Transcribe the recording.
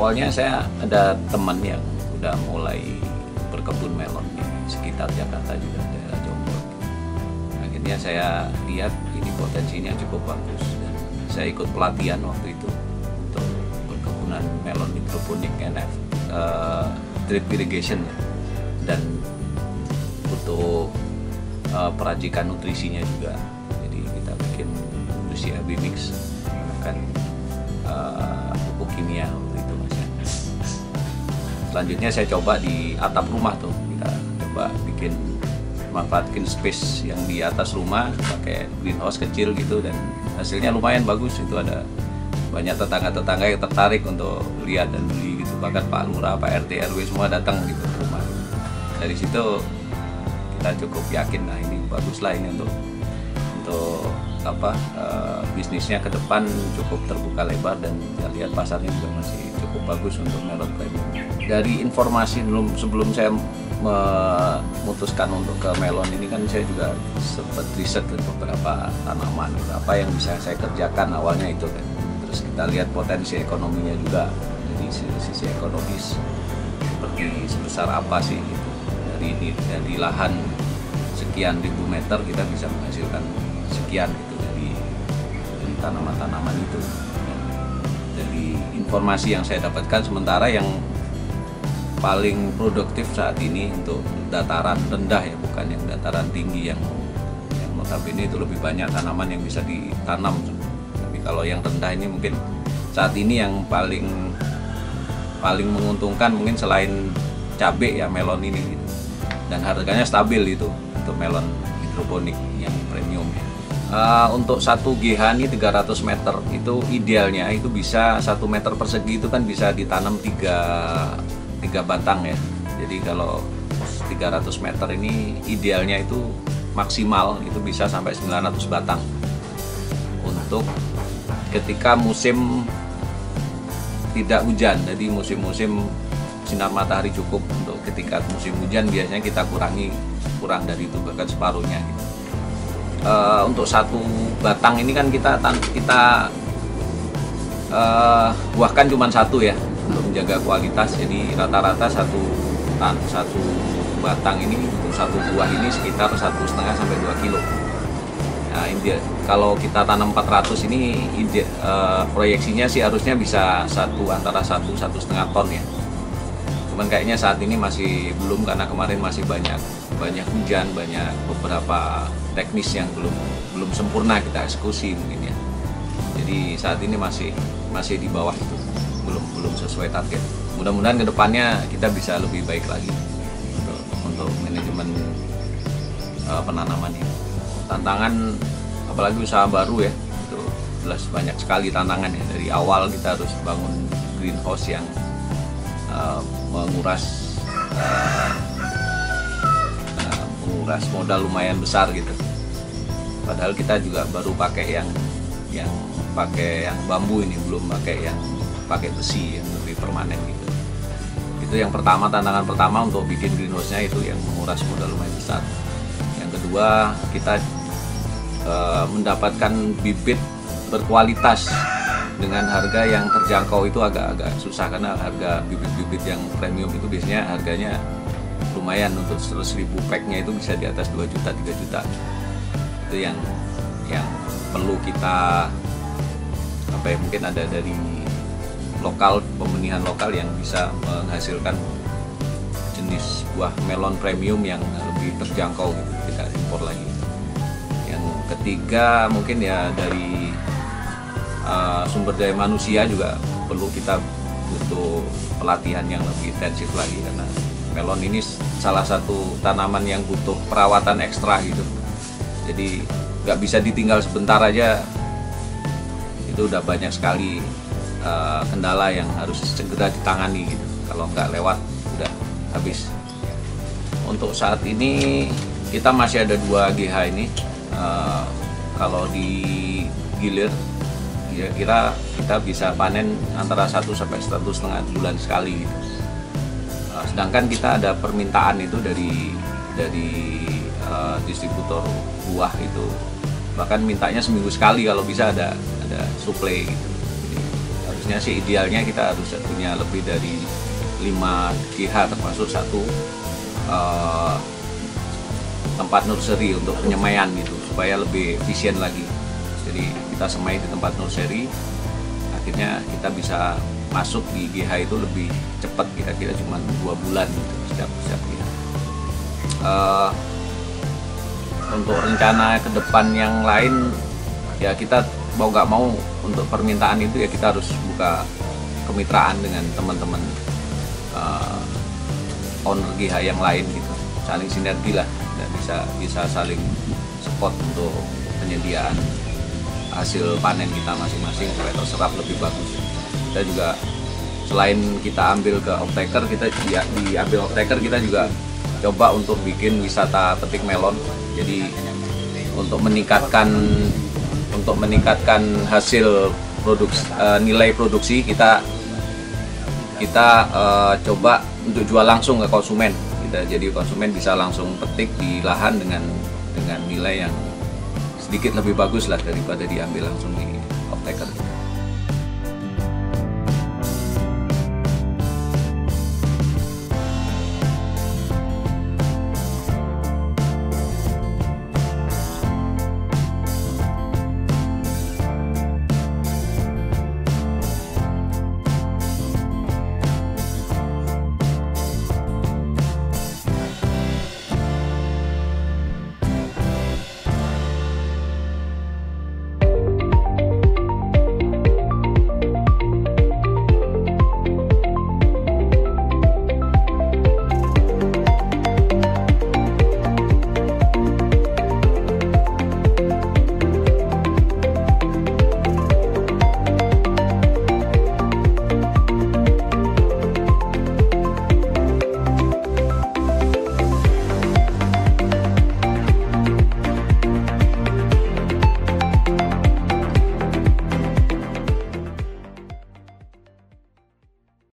awalnya saya ada teman yang udah mulai berkebun melon di sekitar Jakarta juga, daerah Jombang. Akhirnya saya lihat ini potensinya cukup bagus dan saya ikut pelatihan waktu itu untuk perkebunan melon hidroponik drip irrigation dan untuk peracikan nutrisinya juga. Jadi kita bikin nutrisi AB mix menggunakan pupuk kimia waktu itu Mas ya. Selanjutnya saya coba di atap rumah tuh, kita coba bikin manfaatkan space yang di atas rumah pakai greenhouse kecil gitu dan hasilnya lumayan bagus. Itu ada banyak tetangga-tetangga yang tertarik untuk lihat dan beli gitu, bahkan Pak Lurah, Pak RT, RW semua datang gitu ke rumah. Dari situ kita cukup yakin, nah ini baguslah ini untuk bisnisnya ke depan cukup terbuka lebar dan kita lihat pasarnya juga masih cukup bagus untuk melon premium. Dari informasi sebelum saya memutuskan untuk ke melon ini kan saya juga sempat riset ke beberapa tanaman, apa yang bisa saya kerjakan awalnya itu kan. Terus kita lihat potensi ekonominya juga dari sisi ekonomis seperti sebesar apa sih gitu. Dari lahan sekian ribu meter kita bisa menghasilkan sekian gitu dari tanaman-tanaman itu. Dari informasi yang saya dapatkan, sementara yang paling produktif saat ini untuk dataran rendah ya, bukan yang dataran tinggi yang notabene itu lebih banyak tanaman yang bisa ditanam. Tapi kalau yang rendah ini mungkin saat ini yang paling menguntungkan mungkin selain cabai ya melon ini gitu. Dan harganya stabil itu untuk melon hidroponik yang premium ya. Untuk 1 GH ini 300 meter itu idealnya itu bisa 1 meter persegi itu kan bisa ditanam 3 batang ya. Jadi kalau 300 meter ini idealnya itu maksimal itu bisa sampai 900 batang untuk ketika musim tidak hujan. Jadi musim-musim sinar matahari cukup. Untuk ketika musim hujan biasanya kita kurang dari itu, bahkan separuhnya gitu. Untuk 1 batang ini kan kita buahkan cuma 1 ya untuk menjaga kualitas. Jadi rata-rata satu batang ini untuk 1 buah ini sekitar 1,5 sampai 2 kilo. Nah, kalau kita tanam 400 ini proyeksinya sih harusnya bisa antara 1-1,5 ton ya. Cuman kayaknya saat ini masih belum, karena kemarin masih banyak hujan, banyak beberapa teknis yang belum sempurna kita eksekusi mungkin ya. Jadi saat ini masih di bawah itu, belum sesuai target. Mudah-mudahan kedepannya kita bisa lebih baik lagi untuk manajemen penanaman ini. Tantangan apalagi usaha baru ya, itu jelas banyak sekali tantangan ya. Dari awal kita harus bangun greenhouse yang menguras modal lumayan besar gitu. Padahal kita juga baru pakai yang bambu ini, belum pakai besi yang lebih permanen gitu. Itu yang pertama, tantangan pertama untuk bikin greenhouse-nya itu yang menguras modal lumayan besar. Yang kedua, kita mendapatkan bibit berkualitas dengan harga yang terjangkau itu agak susah, karena harga bibit-bibit yang premium itu biasanya harganya lumayan. Untuk 100.000 packnya itu bisa di atas 2 juta, 3 juta. Itu yang perlu kita mungkin ada dari lokal, pembenihan lokal yang bisa menghasilkan jenis buah melon premium yang lebih terjangkau gitu, tidak impor lagi. Yang ketiga mungkin ya dari sumber daya manusia juga kita butuh pelatihan yang lebih intensif lagi, karena melon ini salah satu tanaman yang butuh perawatan ekstra gitu. Jadi nggak bisa ditinggal sebentar aja, itu udah banyak sekali kendala yang harus segera ditangani gitu. Kalau nggak lewat udah habis. Untuk saat ini kita masih ada 2 GH ini. Kalau di gilir kira-kira kita bisa panen antara 1 sampai 1,5 bulan sekali gitu. Sedangkan kita ada permintaan itu dari distributor buah itu, bahkan mintanya seminggu sekali kalau bisa ada suplai gitu. Jadi bagusnya sih, idealnya kita harus punya lebih dari 5 GH, termasuk satu tempat nursery untuk penyemaian gitu, supaya lebih efisien lagi. Jadi kita semai di tempat nursery, akhirnya kita bisa masuk di GH itu lebih cepat, kira-kira cuma 2 bulan gitu setiap GH. Untuk rencana ke depan yang lain ya, kita mau nggak mau untuk permintaan itu ya kita harus buka kemitraan dengan teman-teman owner GH yang lain gitu, saling sinergi lah, dan bisa saling support untuk penyediaan hasil panen kita masing-masing supaya terserap lebih bagus. Kita juga selain kita ambil ke off-taker, kita diambil off-taker, kita juga coba untuk bikin wisata petik melon. Jadi untuk meningkatkan hasil nilai produksi, kita coba untuk jual langsung ke konsumen. Jadi konsumen bisa langsung petik di lahan dengan nilai yang sedikit lebih bagus lah daripada diambil langsung di off-taker.